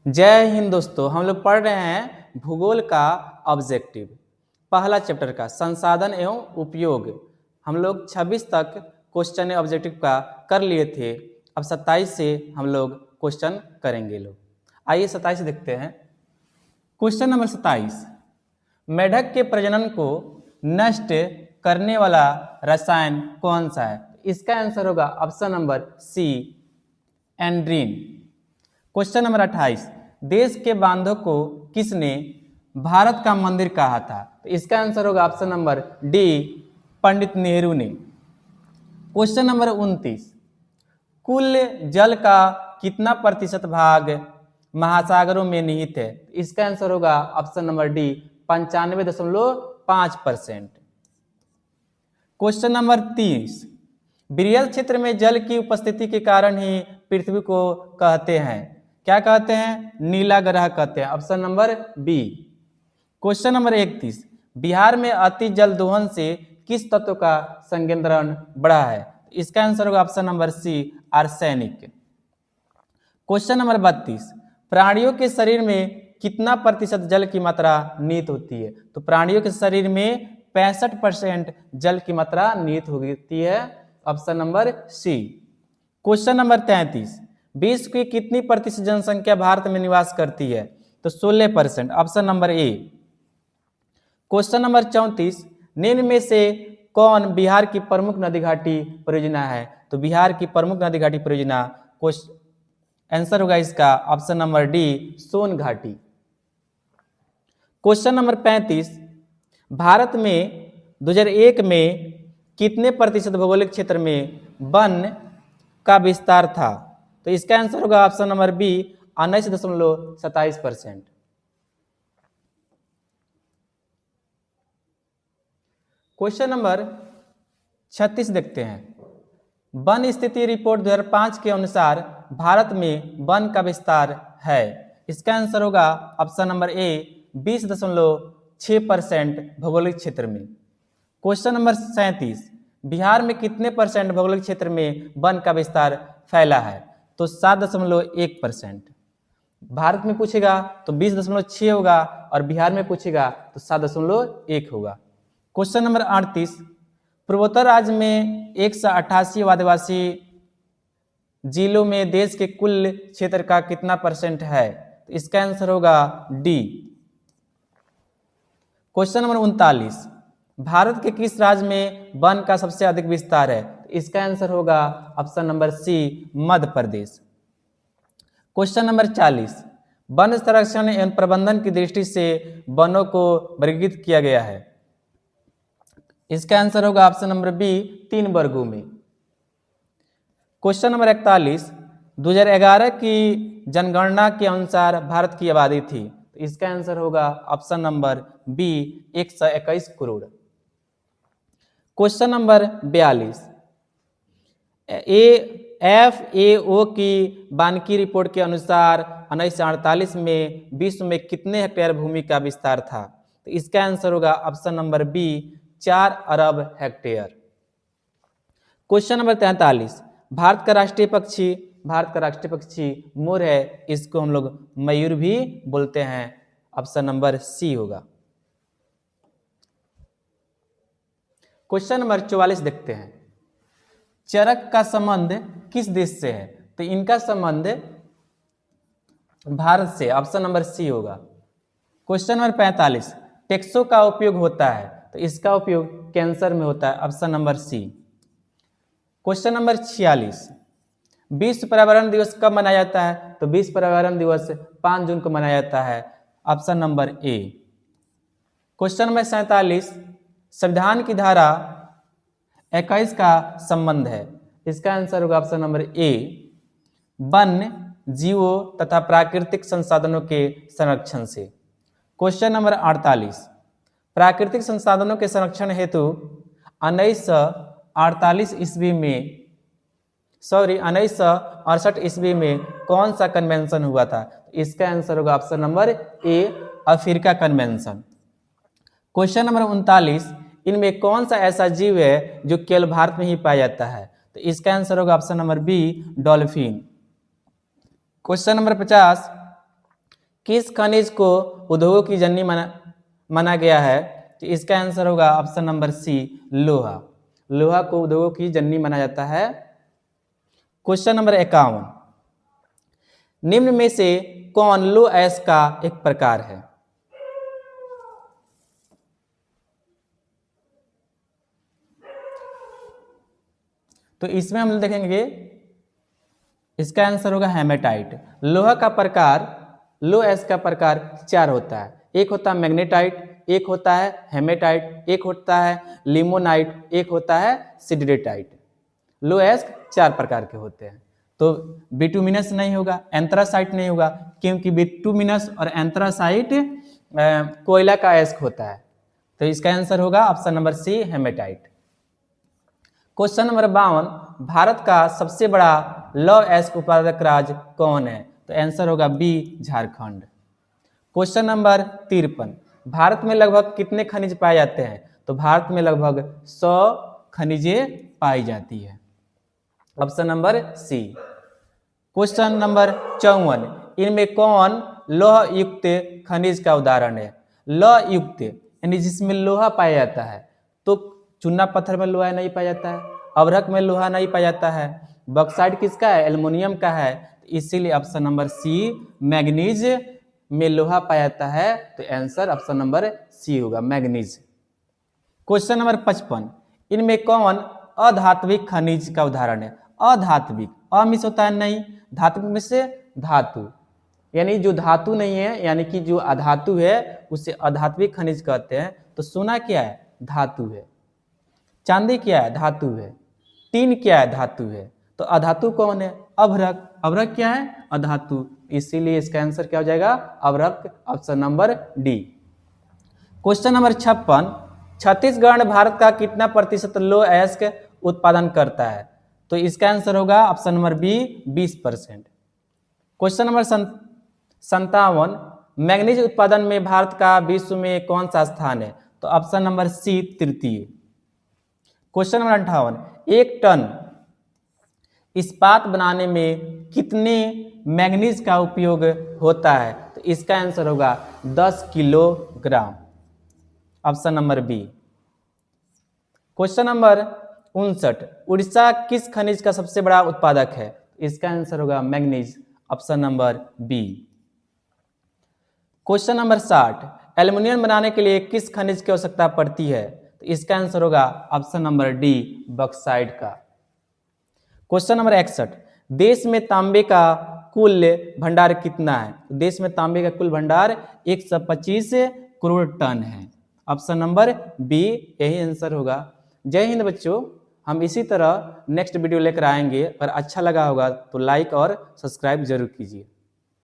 जय हिंद दोस्तों। हम लोग पढ़ रहे हैं भूगोल का ऑब्जेक्टिव पहला चैप्टर का संसाधन एवं उपयोग। हम लोग 26 तक क्वेश्चन ऑब्जेक्टिव का कर लिए थे। अब 27 से हम लोग क्वेश्चन करेंगे। आइए 27 देखते हैं। क्वेश्चन नंबर 27, मेढक के प्रजनन को नष्ट करने वाला रसायन कौन सा है? इसका आंसर होगा ऑप्शन नंबर सी, एंड्रीन। क्वेश्चन नंबर 28, देश के बांधों को किसने भारत का मंदिर कहा था? तो इसका आंसर होगा option number D, Pandit Nehru ने। क्वेश्चन नंबर 29, कुल जल का कितना प्रतिशत भाग महासागरों में निहित है? इसका आंसर होगा option number D, 95.5%। Question number 30, विरल क्षेत्र में जल की उपस्थिति के कारण ही पृथ्वी को कहते हैं, क्या कहते हैं? नीला ग्रह कहते हैं, option number B. Question number 31, Bihar में अति जल दोहन से किस तत्व का संकेंद्रण बढ़ा है? इसका आंसर होगा option number C, arsenic. Question number 32, प्राणियों के शरीर में कितना प्रतिशत जल की मात्रा निहित होती है? तो प्राणियों के शरीर में 65% जल की मात्रा निहित होती है, option number C. Question number 33, विश्व की कितनी प्रतिशत जनसंख्या भारत में निवास करती है? तो 16%, option number A. Question number 34, निम्न में से कौन बिहार की प्रमुख नदी घाटी परियोजना है? तो बिहार की प्रमुख नदी घाटी परियोजना आंसर होगा इसका ऑप्शन नंबर डी, सोन घाटी। क्वेश्चन नंबर 35, भारत में 2001 में कितने प्रतिशत भौगोलिक क्षेत्र में वन का विस्तार था? तो इसका आंसर होगा option number B, 19.27%। Question number 36 देखते हैं। वन स्थिति रिपोर्ट 2005 के अनुसार भारत में वन का विस्तार है, इसका आंसर होगा ऑप्शन नंबर ए, 20.6% भौगोलिक क्षेत्र में। क्वेश्चन नंबर 37, बिहार में कितने परसेंट भौगोलिक क्षेत्र में वन का विस्तार फैला है? तो 7.1%। भारत में पूछेगा तो 20.6 होगा और बिहार में पूछेगा तो 7.1 होगा। क्वेश्चन नंबर 38, पूर्वोत्तर राज्य में 188 आदिवासी जिलों में देश के कुल क्षेत्र का कितना परसेंट है? तो इसका आंसर होगा डी। क्वेश्चन नंबर 39, भारत के किस राज्य में वन का सबसे अधिक विस्तार है? इसका आंसर होगा ऑप्शन नंबर सी, Madhya Pradesh. Question number 40, one संरक्षण एवं प्रबंधन की दृष्टि से वनों को वर्गीकृत किया गया है, इसका आंसर होगा ऑप्शन नंबर बी, 3 वर्गों में। क्वेश्चन नंबर 41, 2011 की जनगणना के अनुसार भारत की आबादी थी, तो इसका आंसर होगा option number B, 121 crore. Question number 42, FAO की वानिकी रिपोर्ट के अनुसार 1948 में विश्व में कितने हेक्टेयर भूमि का विस्तार था? तो इसका आंसर होगा ऑप्शन नंबर बी, 4 अरब हेक्टेयर। क्वेश्चन नंबर 43, भारत का राष्ट्रीय पक्षी मोर है, इसको हम लोग मयूर भी बोलते हैं, ऑप्शन नंबर सी होगा। क्वेश्चन नंबर 44 देखते हैं। चरक का संबंध किस देश से है? तो इनका संबंध भारत से, ऑप्शन नंबर सी होगा। क्वेश्चन नंबर 45, टेक्सो का उपयोग होता है, तो इसका उपयोग कैंसर में होता है, option number C. Question number 46, विश्व पर्यावरण दिवस कब मनाया जाता है? तो विश्व पर्यावरण दिवस 5 जून को मनाया जाता है, option number A. Question number 47, संविधान की धारा 21 का संबंध है, इसका आंसर होगा ऑप्शन नंबर ए, वन जीवों तथा प्राकृतिक संसाधनों के संरक्षण से। क्वेश्चन नंबर 48, प्राकृतिक संसाधनों के संरक्षण हेतु 1968 ईस्वी में कौन सा कन्वेंशन हुआ था? इसका आंसर होगा option number A, Africa convention. Question number 39, इनमें कौन सा ऐसा जीव है जो केवल भारत में ही पाया जाता है? तो इसका आंसर होगा option number B, dolphin. Question number 50, किस खनिज को उद्योगों की जननी माना गया है? तो इसका आंसर होगा ऑप्शन नंबर सी, लोहा। लोहा को उद्योगों की जननी माना जाता है। क्वेश्चन नंबर 51, निम्न में से कौन लौह अयस्क का एक प्रकार है? तो इसमें हम देखेंगे इसका आंसर होगा हेमेटाइट। लोहा का प्रकार, लौह अयस्क का प्रकार 4 होता है। एक होता है मैग्नेटाइट, एक होता है हेमेटाइट, एक होता है लिमोनाइट, एक होता है सिडरेटाइट। लौह अयस्क 4 प्रकार के होते हैं। तो बिटुमिनस नहीं होगा, एंथ्रासाइट नहीं होगा, क्योंकि बिटुमिनस और एंथ्रासाइट कोयला का अयस्क होता है। तो इसका आंसर होगा option number C, hematite. Question number 52, Bharat का सबसे बड़ा लौह अयस्क उत्पादक राज्य कौन है? तो आंसर होगा B, Jharkhand. Question number 53, Bharat में लगभग कितने खनिज पाए जाते हैं? तो भारत में लगभग 100 खनिजें पाई जाती है। Option number C. Question number 54, इनमें कौन लौह युक्त खनिज का उदाहरण है? लौह युक्त यानी जिसमें लोहा पाया जाता है। तो चूना पत्थर में लोहा नहीं पाया जाता है, अभ्रक में लोहा नहीं पाया जाता है, बॉक्साइट किसका है? एल्युमिनियम का है। इसीलिए ऑप्शन नंबर सी, मैग्नीज में लोहा पाया जाता है। तो आंसर ऑप्शन नंबर सी होगा, मैग्नीज। क्वेश्चन नंबर 55, इनमें कौन अधात्विक खनिज का उदाहरण है? अधात्विक, अमिस होता है नहीं, धात्विक में से धातु, यानी जो धातु नहीं है, यानी कि जो अधातु है उसे अधात्विक खनिज कहते हैं। तो सोना क्या है? धातु है। चांदी क्या है? धातु है। टीन क्या है? धातु है। तो अधातु कौन है? अभ्रक। अभ्रक क्या है? अधातु। इसीलिए इसका आंसर क्या हो जाएगा? अभ्रक, option number D. Question number 56, Chhattisgarh Bharat का कितना प्रतिशत लौह अयस्क उत्पादन करता है? तो इसका आंसर होगा option number B, 20%। Question number 57, manganese उत्पादन में भारत का विश्व में कौन सा स्थान है? तो ऑप्शन नंबर सी, तृतीय। क्वेश्चन नंबर 58, 1 टन इस्पात बनाने में कितने मैग्नीज का उपयोग होता है? तो इसका आंसर होगा 10 kilogram, option number B. Question number 59, Orissa किस खनिज का सबसे बड़ा उत्पादक है? इसका आंसर होगा manganese, option number B. Question number 60, aluminium बनाने के लिए किस खनिज की आवश्यकता पड़ती है? तो इसका आंसर होगा ऑप्शन नंबर डी, बॉक्साइट का। क्वेश्चन नंबर 61, देश में तांबे का कुल भंडार कितना है? देश में तांबे का कुल भंडार 125 करोड़ टन है। ऑप्शन नंबर बी यही आंसर होगा। जय हिंद बच्चों, हम इसी तरह नेक्स्ट वीडियो लेकर आएंगे। अगर अच्छा लगा होगा तो लाइक और सब्सक्राइब जरूर कीजिए।